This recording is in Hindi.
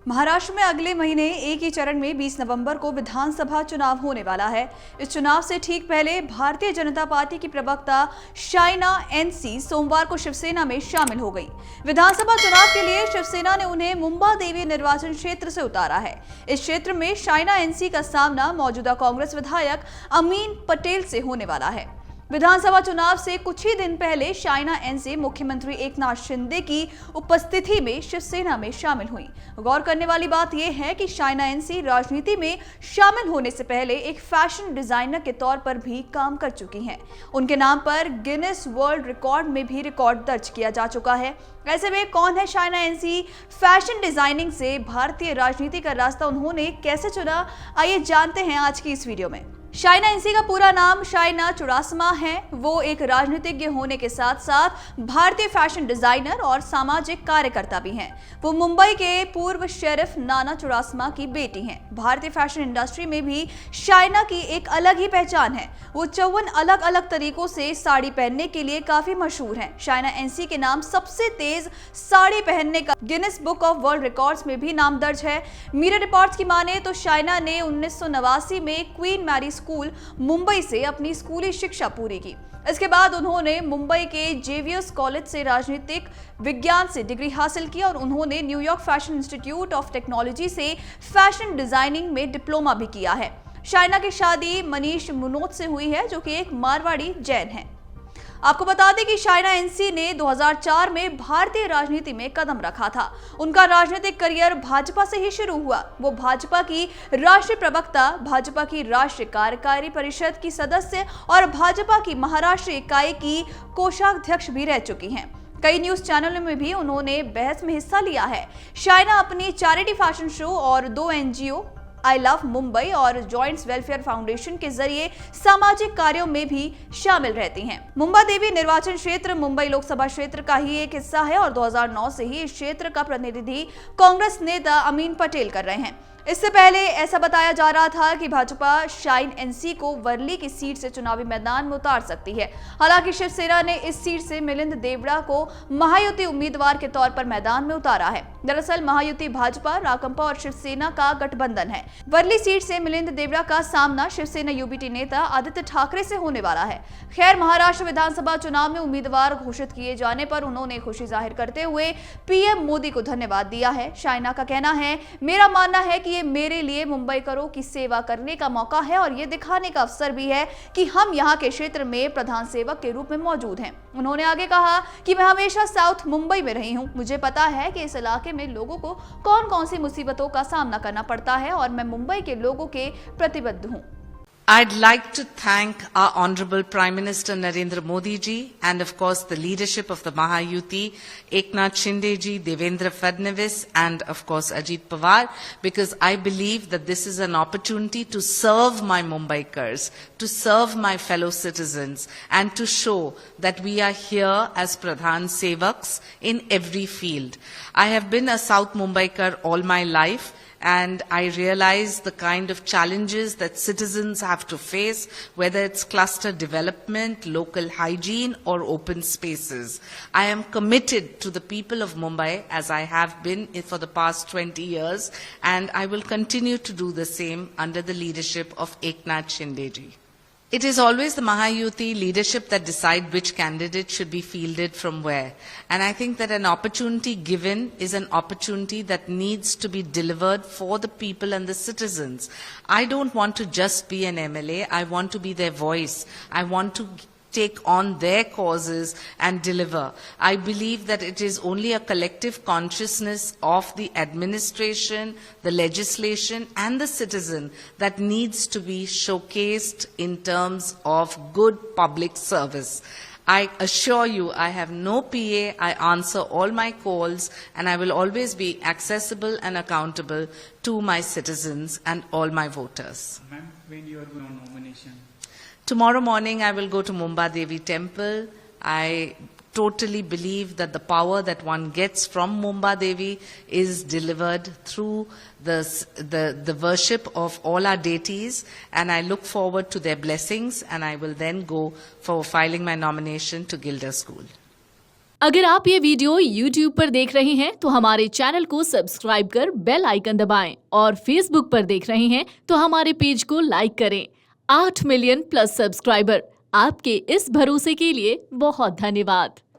महाराष्ट्र में अगले महीने एक ही चरण में 20 नवंबर को विधानसभा चुनाव होने वाला है। इस चुनाव से ठीक पहले भारतीय जनता पार्टी की प्रवक्ता शाइना एनसी सोमवार को शिवसेना में शामिल हो गई। विधानसभा चुनाव के लिए शिवसेना ने उन्हें मुंबादेवी निर्वाचन क्षेत्र से उतारा है। इस क्षेत्र में शाइना एनसी का सामना मौजूदा कांग्रेस विधायक अमीन पटेल से होने वाला है। विधानसभा चुनाव से कुछ ही दिन पहले शाइना एनसी मुख्यमंत्री एकनाथ शिंदे की उपस्थिति में शिवसेना में शामिल हुई। गौर करने वाली बात यह है कि शाइना एनसी राजनीति में शामिल होने से पहले एक फैशन डिजाइनर के तौर पर भी काम कर चुकी हैं। उनके नाम पर गिनेस वर्ल्ड रिकॉर्ड में भी रिकॉर्ड दर्ज किया जा चुका है। ऐसे में कौन है शाइना एनसी? फैशन डिजाइनिंग से भारतीय राजनीति का रास्ता उन्होंने कैसे चुना, आइए जानते हैं आज की इस वीडियो में। शाइना एनसी का पूरा नाम शाइना चुडासमा है। वो एक राजनीतिज्ञ होने के साथ साथ भारतीय फैशन डिजाइनर और सामाजिक कार्यकर्ता भी हैं। वो मुंबई के पूर्व शेरिफ नाना चुडासमा की बेटी हैं। भारतीय फैशन इंडस्ट्री में भी शाइना की एक अलग ही पहचान है। वो 54 अलग अलग तरीकों से साड़ी पहनने के लिए काफी मशहूर हैं। शाइना एनसी के नाम सबसे तेज साड़ी पहनने का Guinness book of world records में भी नाम दर्ज है। मीडिया रिपोर्ट्स की माने तो शाइना ने 1989 में क्वीन मैरी स्कूल मुंबई से अपनी स्कूली शिक्षा पूरी की। इसके बाद उन्होंने मुंबई के जेवियर्स कॉलेज से राजनीतिक विज्ञान से डिग्री हासिल की और उन्होंने New York fashion institute of technology से फैशन डिजाइनिंग में डिप्लोमा भी किया है। शाइना की शादी मनीष मुनोत से हुई है, जो कि एक मारवाड़ी जैन है। आपको बता दें कि शाइना एनसी ने 2004 में भारतीय राजनीति में कदम रखा था। उनका राजनीतिक करियर भाजपा से ही शुरू हुआ। वो भाजपा की राष्ट्रीय प्रवक्ता, भाजपा की राष्ट्रीय कार्यकारी परिषद की सदस्य और भाजपा की महाराष्ट्र इकाई की कोषाध्यक्ष भी रह चुकी हैं। कई न्यूज चैनलों में भी उन्होंने बहस में हिस्सा लिया है। शाइना अपनी चैरिटी फैशन शो और 2 NGO आई लव मुंबई और जॉइंट्स वेलफेयर फाउंडेशन के जरिए सामाजिक कार्यों में भी शामिल रहती हैं। मुंबादेवी निर्वाचन क्षेत्र मुंबई लोकसभा क्षेत्र का ही एक हिस्सा है और 2009 से ही इस क्षेत्र का प्रतिनिधि कांग्रेस नेता अमीन पटेल कर रहे हैं। इससे पहले ऐसा बताया जा रहा था कि भाजपा शाइन एनसी को वर्ली की सीट से चुनावी मैदान में उतार सकती है। हालांकि शिवसेना ने इस सीट से मिलिंद देवड़ा को महायुति उम्मीदवार के तौर पर मैदान में उतारा है। दरअसल महायुति भाजपा, राकंपा और शिवसेना का गठबंधन है। वर्ली सीट से मिलिंद देवड़ा का सामना शिवसेना यूबीटी नेता आदित्य ठाकरे से होने वाला है। खैर, महाराष्ट्र विधानसभा चुनाव में उम्मीदवार घोषित किए जाने पर उन्होंने खुशी जाहिर करते हुए पीएम मोदी को धन्यवाद दिया है। शाइना का कहना है, मेरा मानना है कि ये मेरे लिए मुंबईकरों की सेवा करने का मौका है और ये दिखाने का अवसर भी है कि हम यहाँ के क्षेत्र में प्रधान सेवक के रूप में मौजूद हैं। उन्होंने आगे कहा कि मैं हमेशा साउथ मुंबई में रही हूँ। मुझे पता है कि इस इलाके में लोगों को कौन कौन सी मुसीबतों का सामना करना पड़ता है और मैं मुंबई के लोगों के प्रतिबद्ध हूँ। I'd like to thank our Honorable Prime Minister Narendra Modi ji and of course the leadership of the Mahayuti, Eknath Shinde ji, Devendra Fadnavis and of course Ajit Pawar, because I believe that this is an opportunity to serve my Mumbaikars, to serve my fellow citizens and to show that we are here as Pradhan Sevaks in every field. I have been a South Mumbaikar all my life, and I realize the kind of challenges that citizens have to face, whether it's cluster development, local hygiene, or open spaces. I am committed to the people of Mumbai, as I have been for the past 20 years, and I will continue to do the same under the leadership of Eknath Shinde ji. It is always the Mahayuti leadership that decide which candidate should be fielded from where. And I think that an opportunity given is an opportunity that needs to be delivered for the people and the citizens. I don't want to just be an MLA. I want to be their voice. I want to take on their causes and deliver. I believe that it is only a collective consciousness of the administration, the legislation and the citizen that needs to be showcased in terms of good public service. I assure you, I have no PA, I answer all my calls and I will always be accessible and accountable to my citizens and all my voters. Ma'am, when you are going on nomination? Tomorrow morning I will go to Mumbadevi temple. I totally believe that the power that one gets from Mumbadevi is delivered through the worship of all our deities, and I look forward to their blessings, and I will then go for filing my nomination to Gilder School. अगर आप ये वीडियो YouTube पर देख रहे हैं तो हमारे चैनल को सब्सक्राइब कर बेल आइकन दबाएं और Facebook पर देख रहे हैं तो हमारे पेज को लाइक करें। 8 मिलियन प्लस सब्सक्राइबर, आपके इस भरोसे के लिए बहुत धन्यवाद।